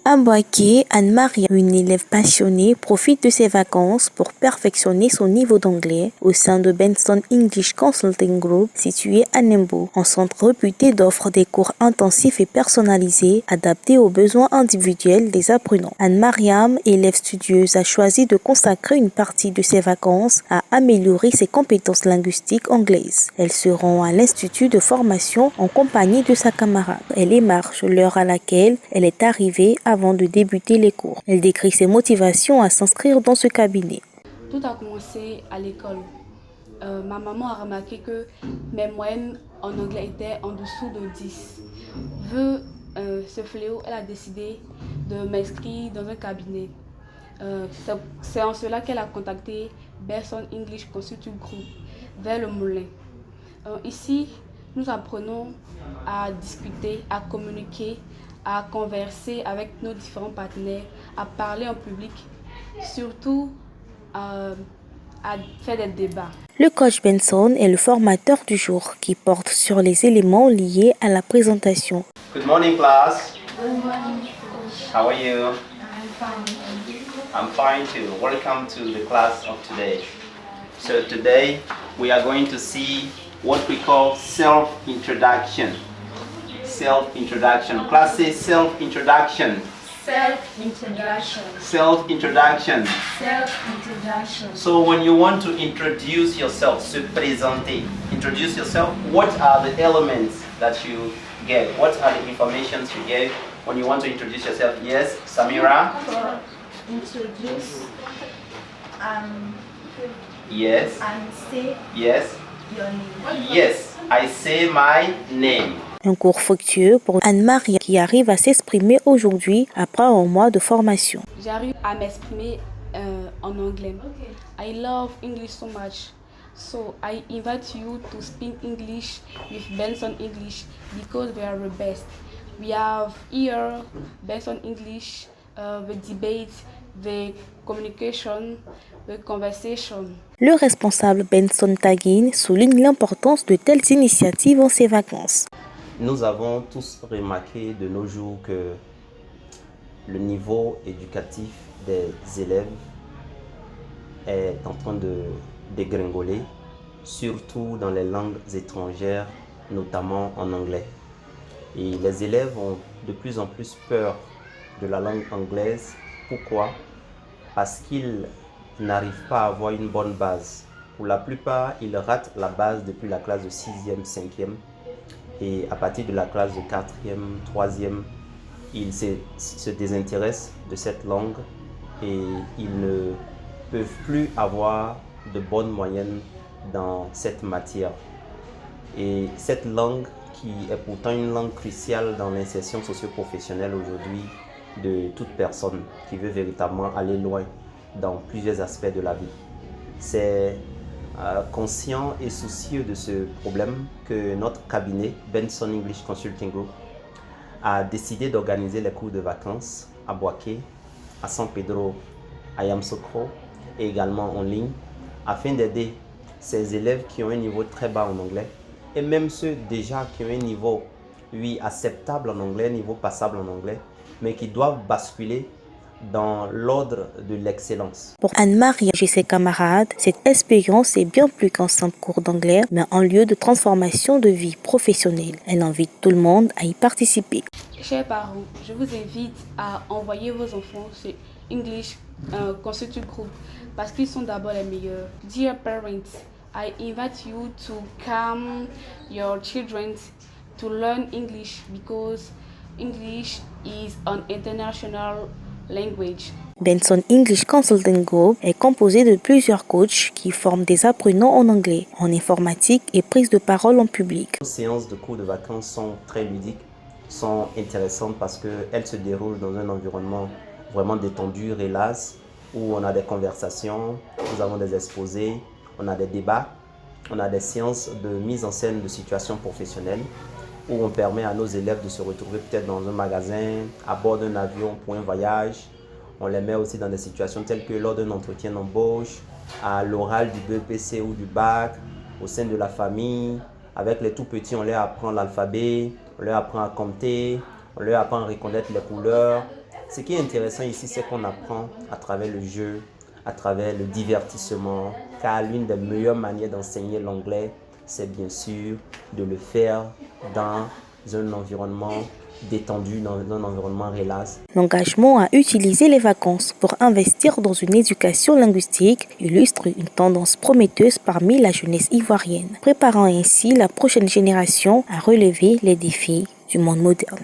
À Boaké, Anne-Marie, une élève passionnée, profite de ses vacances pour perfectionner son niveau d'anglais au sein de Benson English Consulting Group situé à Nembo, un centre réputé d'offre des cours intensifs et personnalisés adaptés aux besoins individuels des apprenants. Anne-Mariam, élève studieuse, a choisi de consacrer une partie de ses vacances à améliorer ses compétences linguistiques anglaises. Elle se rend à l'institut de formation en compagnie de sa camarade. Elle émarge l'heure à laquelle elle est arrivée avant de débuter les cours. Elle décrit ses motivations à s'inscrire dans ce cabinet. Tout a commencé à l'école. Ma maman a remarqué que mes moyennes en anglais étaient en dessous de 10. Vu ce fléau, elle a décidé de m'inscrire dans un cabinet. C'est en cela qu'elle a contacté Benson English Consulting Group vers le Moulin. Ici, nous apprenons à discuter, à communiquer, à converser avec nos différents partenaires, à parler en public, surtout à faire des débats. Le coach Benson est le formateur du jour qui porte sur les éléments liés à la présentation. Good morning, class. Good morning, coach. How are you? I'm fine, thank you. I'm fine too. Welcome to the class of today. So today we are going to see what we call self-introduction. Self-introduction. Class say self-introduction. Self-introduction. Self-introduction. Self-introduction. So when you want to introduce yourself, se présenter, introduce yourself, what are the elements that you get? What are the informations you get when you want to introduce yourself? Yes, Samira? For introduce Yes. and say Yes. your name. Yes. I say my name. Un cours fructueux pour Anne-Marie qui arrive à s'exprimer aujourd'hui après un mois de formation. J'arrive à m'exprimer en anglais. I love English so much. So I invite you to speak English with Benson English because we are the best. We have here Benson English, the debate, the communication, the conversation. Le responsable Benson Tagin souligne l'importance de telles initiatives en ses vacances. Nous avons tous remarqué de nos jours que le niveau éducatif des élèves est en train de dégringoler, surtout dans les langues étrangères, notamment en anglais. Et les élèves ont de plus en plus peur de la langue anglaise. Pourquoi? Parce qu'ils n'arrivent pas à avoir une bonne base. Pour la plupart, ils ratent la base depuis la classe de 6e, 5e. Et à partir de la classe de 4e, 3e, ils se désintéressent de cette langue et ils ne peuvent plus avoir de bonnes moyennes dans cette matière. Et cette langue, qui est pourtant une langue cruciale dans l'insertion socio-professionnelle aujourd'hui de toute personne qui veut véritablement aller loin dans plusieurs aspects de la vie. C'est conscient et soucieux de ce problème que notre cabinet, Benson English Consulting Group, a décidé d'organiser les cours de vacances à Boaké, à San Pedro, à Yamoussoukro et également en ligne, afin d'aider ces élèves qui ont un niveau très bas en anglais et même ceux déjà qui ont un niveau, oui, acceptable en anglais, niveau passable en anglais, mais qui doivent basculer dans l'ordre de l'excellence. Pour Anne-Marie et ses camarades, cette expérience est bien plus qu'un simple cours d'anglais, mais un lieu de transformation de vie professionnelle. Elle invite tout le monde à y participer. Chers parents, je vous invite à envoyer vos enfants chez English Consulting Group parce qu'ils sont d'abord les meilleurs. Dear parents, I invite you to come your children to learn English because English is an international language. Benson English Consulting Group est composé de plusieurs coachs qui forment des apprenants en anglais, en informatique et prise de parole en public. Les séances de cours de vacances sont très ludiques, sont intéressantes parce qu'elles se déroulent dans un environnement vraiment détendu, relax, où on a des conversations, nous avons des exposés, on a des débats, on a des séances de mise en scène de situations professionnelles où on permet à nos élèves de se retrouver peut-être dans un magasin, à bord d'un avion pour un voyage. On les met aussi dans des situations telles que lors d'un entretien d'embauche, à l'oral du BEPC ou du bac, au sein de la famille. Avec les tout petits, on leur apprend l'alphabet, on leur apprend à compter, on leur apprend à reconnaître les couleurs. Ce qui est intéressant ici, c'est qu'on apprend à travers le jeu, à travers le divertissement, car l'une des meilleures manières d'enseigner l'anglais, c'est bien sûr de le faire dans un environnement détendu, dans un environnement relax. L'engagement à utiliser les vacances pour investir dans une éducation linguistique illustre une tendance prometteuse parmi la jeunesse ivoirienne, préparant ainsi la prochaine génération à relever les défis du monde moderne.